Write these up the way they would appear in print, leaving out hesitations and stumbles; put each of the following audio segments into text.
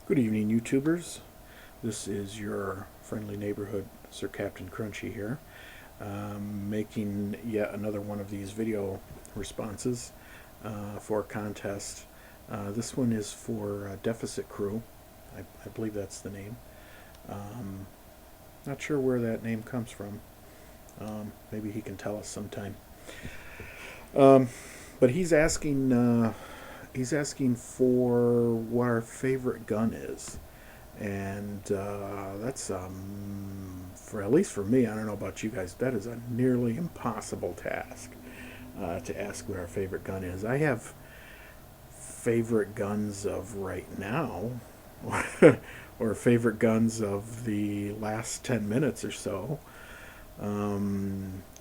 Good evening, YouTubers. This is your friendly neighborhood Sir Captain Crunchy here, making yet another one of these video responses for a contest. This one is for Deficit Crew. I believe that's the name. Not sure where that name comes from. Maybe he can tell us sometime. But he's asking for what our favorite gun is, and that's for at least for me. I don't know about you guys. That is a nearly impossible task to ask what our favorite gun is. I have favorite guns of right now, or favorite guns of the last 10 minutes or so.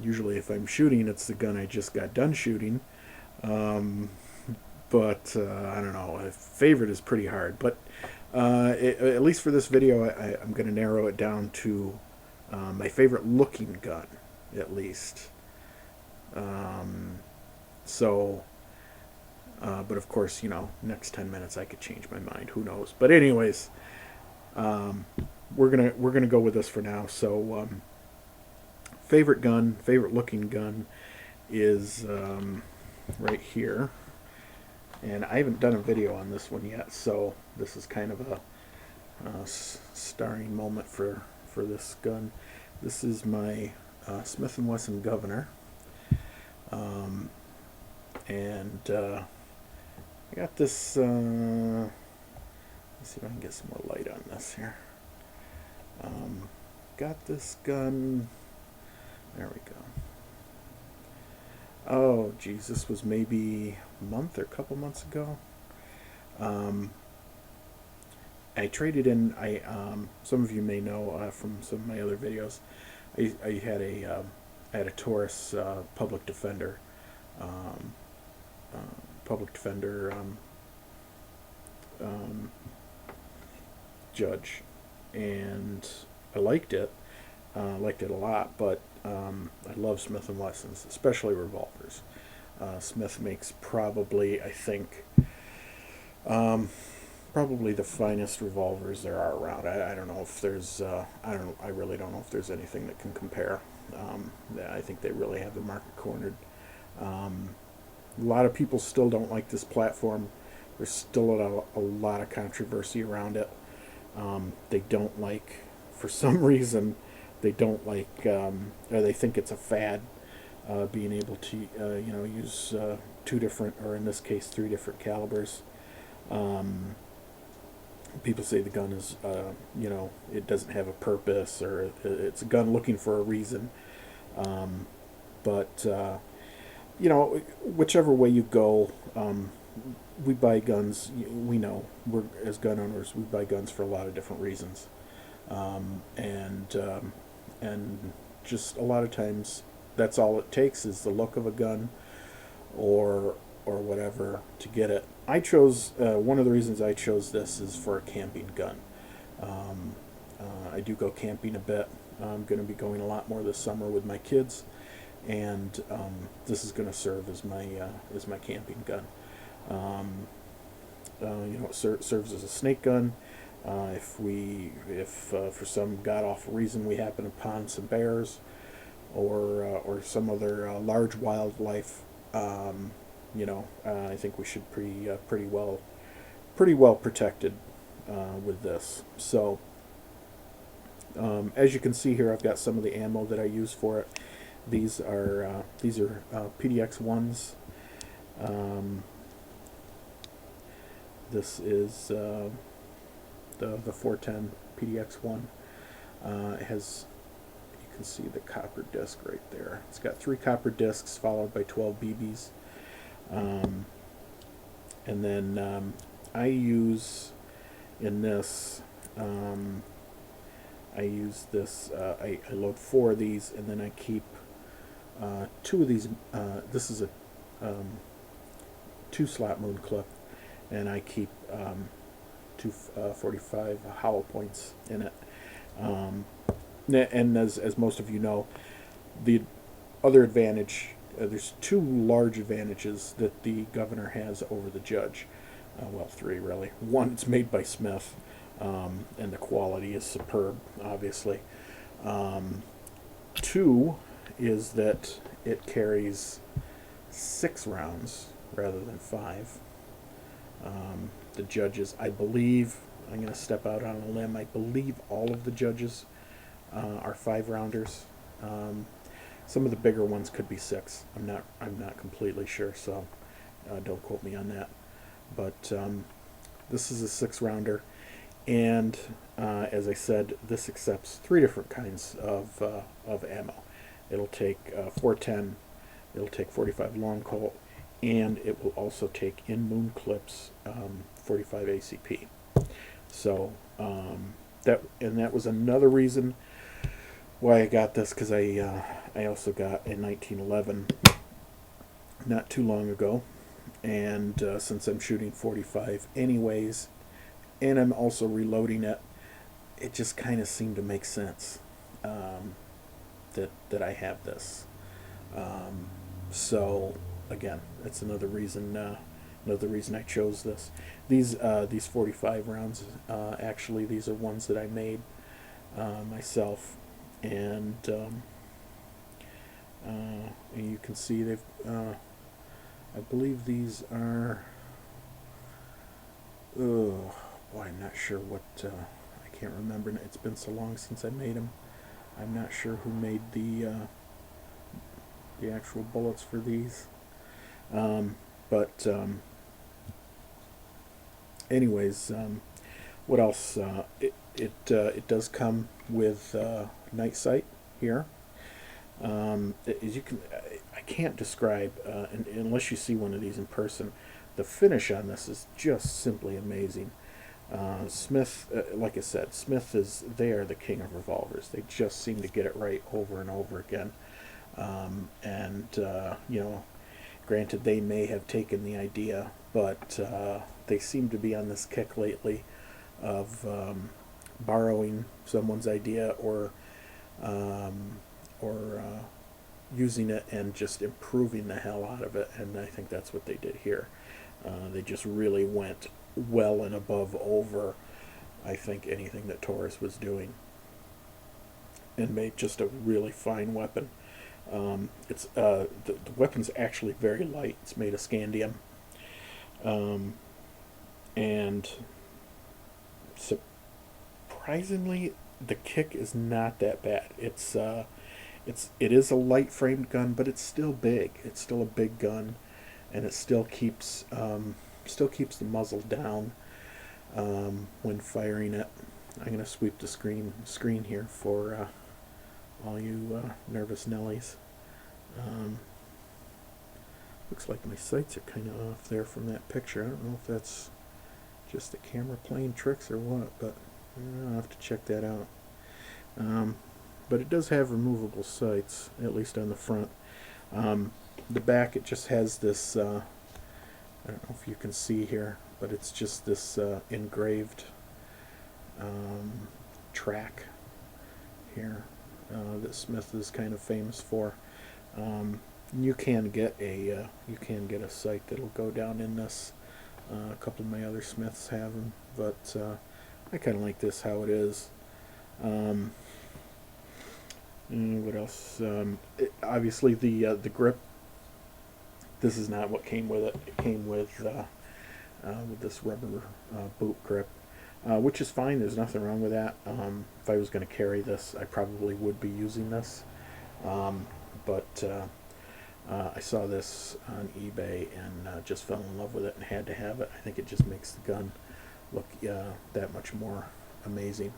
Usually, if I'm shooting, it's the gun I just got done shooting. But I don't know. Favorite is pretty hard. But at least for this video, I'm going to narrow it down to my favorite looking gun, at least. But of course, next 10 minutes I could change my mind. Who knows? But anyways, we're gonna go with this for now. So, favorite gun, favorite looking gun is right here. And I haven't done a video on this one yet, so this is kind of a starring moment for this gun. This is my Smith Wesson Governor, and I got this. Let's see if I can get some more light on this here. Got this gun. There we go. Oh, geez, this was maybe a month or a couple months ago. I traded in. Some of you may know from some of my other videos. I had a Taurus public defender, judge, and I liked it. Liked it a lot, but I love Smith & Wessons, especially revolvers. Smith makes probably, I think, probably the finest revolvers there are around. I don't know if there's, I really don't know if there's anything that can compare. I think they really have the market cornered. A lot of people still don't like this platform. There's still a lot of controversy around it. They don't like, for some reason, they don't like, or they think it's a fad, being able to, use two different, or in this case, three different calibers. People say the gun is, it doesn't have a purpose, or it's a gun looking for a reason. But whichever way you go, we buy guns. We know, as gun owners, we buy guns for a lot of different reasons. And just a lot of times that's all it takes is the look of a gun or whatever to get it. I chose, one of the reasons I chose this is for a camping gun. I do go camping a bit. I'm going to be going a lot more this summer with my kids, and this is going to serve as my camping gun. It serves as a snake gun. If for some god awful reason we happen upon some bears or some other large wildlife, I think we should be pretty well protected with this. So, as you can see here, I've got some of the ammo that I use for it. These are PDX ones. This is the 410 PDX1. It has, you can see the copper disc right there. It's got 3 copper discs followed by 12 BBs. And then I use in this, I load 4 of these, and then I keep 2 of these. This is a 2 slot moon clip, and I keep 245 hollow points in it. And as most of you know, the other advantage, there's 2 large advantages that the governor has over the judge. Well, 3 really. One, it's made by Smith. and the quality is superb, obviously. Two is that it carries 6 rounds rather than 5. The judges, I believe, I'm going to step out on a limb. I believe all of the judges are 5-rounders. Some of the bigger ones could be 6. I'm not completely sure, so don't quote me on that. But this is a 6-rounder, and as I said, this accepts 3 different kinds of ammo. It'll take 410. It'll take 45 long Colt, and it will also take in moon clips 45 ACP. So that was another reason why I got this, because I also got a 1911 not too long ago, and since I'm shooting 45 anyways, and I'm also reloading it, it just kind of seemed to make sense that I have this. So again, that's another reason I chose this. These 45 rounds, actually, these are ones that I made myself, and you can see they've. I believe these are. Oh boy, I'm not sure what. I can't remember. It's been so long since I made them. I'm not sure who made the actual bullets for these. But anyways, what else? It does come with night sight here. As you can, I can't describe unless you see one of these in person. The finish on this is just simply amazing. Smith, like I said, they are the king of revolvers. They just seem to get it right over and over again. And granted, they may have taken the idea, but they seem to be on this kick lately of borrowing someone's idea or using it and just improving the hell out of it. And I think that's what they did here. They just really went well and above over, I think, anything that Taurus was doing, and made just a really fine weapon. It's the weapon's actually very light. It's made of scandium, and surprisingly, the kick is not that bad. It is a light framed gun, but it's still big. It's still a big gun, and it still keeps the muzzle down when firing it. I'm gonna sweep the screen here for all you nervous Nellies. Looks like my sights are kind of off there from that picture. I don't know if that's just the camera playing tricks or what, but I'll have to check that out. But it does have removable sights, at least on the front. The back, it just has this, I don't know if you can see here, but it's just this engraved track here that Smith is kind of famous for. You can get a sight that'll go down in this. A couple of my other Smiths have them, but I kind of like this how it is. What else? Obviously, the grip. This is not what came with it. It came with this rubber boot grip, which is fine. There's nothing wrong with that. If I was going to carry this, I probably would be using this. But I saw this on eBay and just fell in love with it and had to have it. I think it just makes the gun look that much more amazing.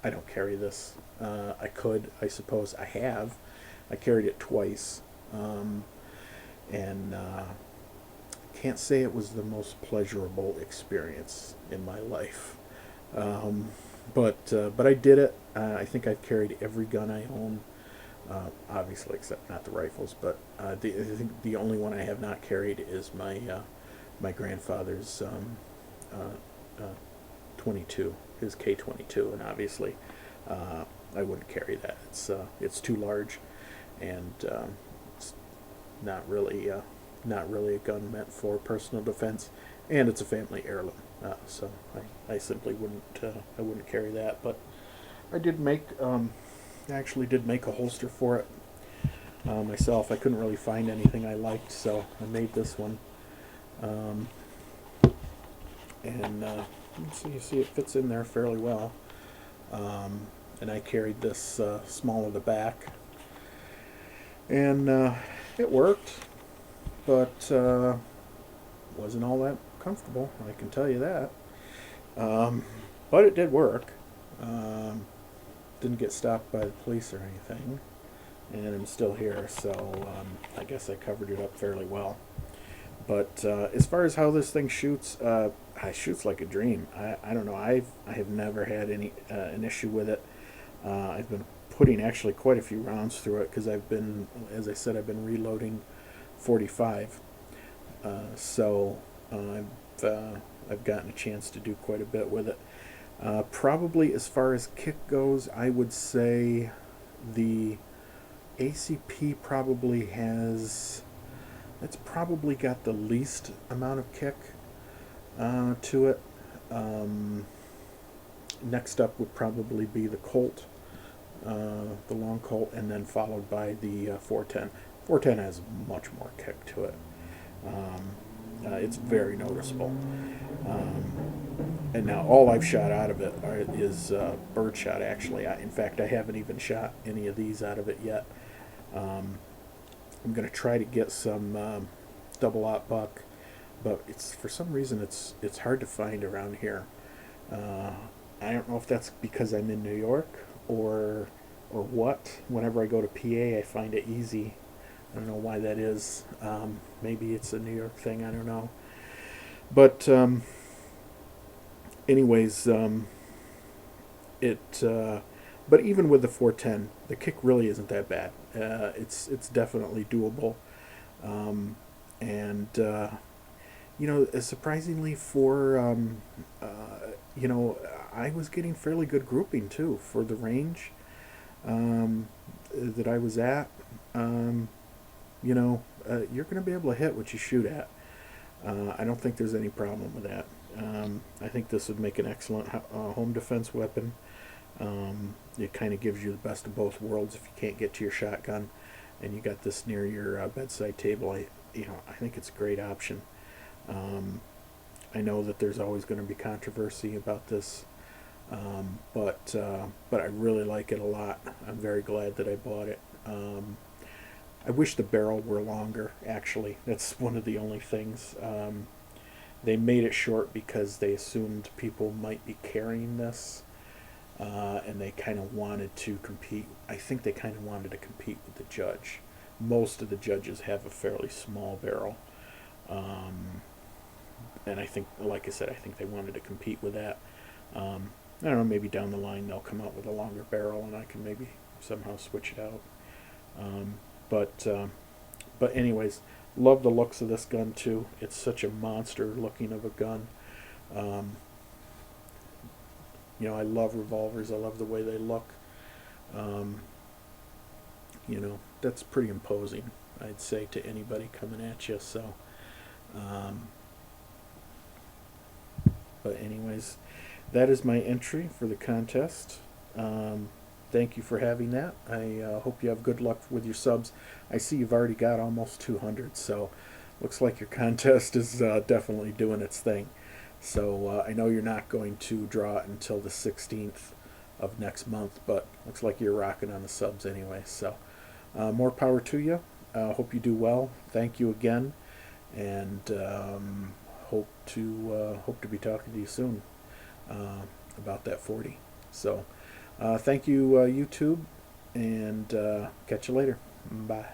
I don't carry this. I could, I suppose. I have. I carried it twice, and can't say it was the most pleasurable experience in my life. But I did it. I think I've carried every gun I own, obviously except not the rifles. But I think the only one I have not carried is my grandfather's 22, his K22, and obviously I wouldn't carry that. It's too large, and it's not really a gun meant for personal defense. and it's a family heirloom. So I simply wouldn't I wouldn't carry that. But I did make I actually did make a holster for it myself. I couldn't really find anything I liked, so I made this one. Um, and so you see it fits in there fairly well. And I carried this small of the back, and it worked, but wasn't all that comfortable, I can tell you that. But it did work. Didn't get stopped by the police or anything, and I'm still here, so I guess I covered it up fairly well. But as far as how this thing shoots, it shoots like a dream. I don't know. I have never had any an issue with it. I've been putting actually quite a few rounds through it because I've been, as I said, I've been reloading 45. So I've gotten a chance to do quite a bit with it. Probably as far as kick goes, I would say the ACP probably has, it's probably got the least amount of kick to it. Next up would probably be the Colt, the long Colt, and then followed by the 410. 410 has much more kick to it. It's very noticeable. And now all I've shot out of it is birdshot, actually. In fact, I haven't even shot any of these out of it yet. I'm going to try to get some double-aught buck, but it's, for some reason it's hard to find around here. I don't know if that's because I'm in New York or what. Whenever I go to PA, I find it easy. I don't know why that is. Maybe it's a New York thing. I don't know. But anyways, but even with the 410, the kick really isn't that bad. It's definitely doable, and you know, surprisingly for you know, I was getting fairly good grouping too for the range that I was at. You know, you're going to be able to hit what you shoot at. I don't think there's any problem with that. I think this would make an excellent home defense weapon. It kind of gives you the best of both worlds if you can't get to your shotgun, and you got this near your bedside table. You know, I think it's a great option. I know that there's always going to be controversy about this, but I really like it a lot. I'm very glad that I bought it. I wish the barrel were longer, actually. That's one of the only things. They made it short because they assumed people might be carrying this, and they kind of wanted to compete. I think they kind of wanted to compete with the judge. Most of the judges have a fairly small barrel. And I think, like I said, I think they wanted to compete with that. I don't know, maybe down the line they'll come out with a longer barrel and I can maybe somehow switch it out. But anyways, love the looks of this gun too. It's such a monster looking of a gun. You know, I love revolvers. I love the way they look. You know, that's pretty imposing, I'd say, to anybody coming at you. So, but anyways, that is my entry for the contest. Thank you for having that. I hope you have good luck with your subs. I see you've already got almost 200, so looks like your contest is definitely doing its thing. So I know you're not going to draw it until the 16th of next month, but looks like you're rocking on the subs anyway. So more power to you. Hope you do well. Thank you again, and hope to be talking to you soon about that 40. So thank you, YouTube, and catch you later. Bye.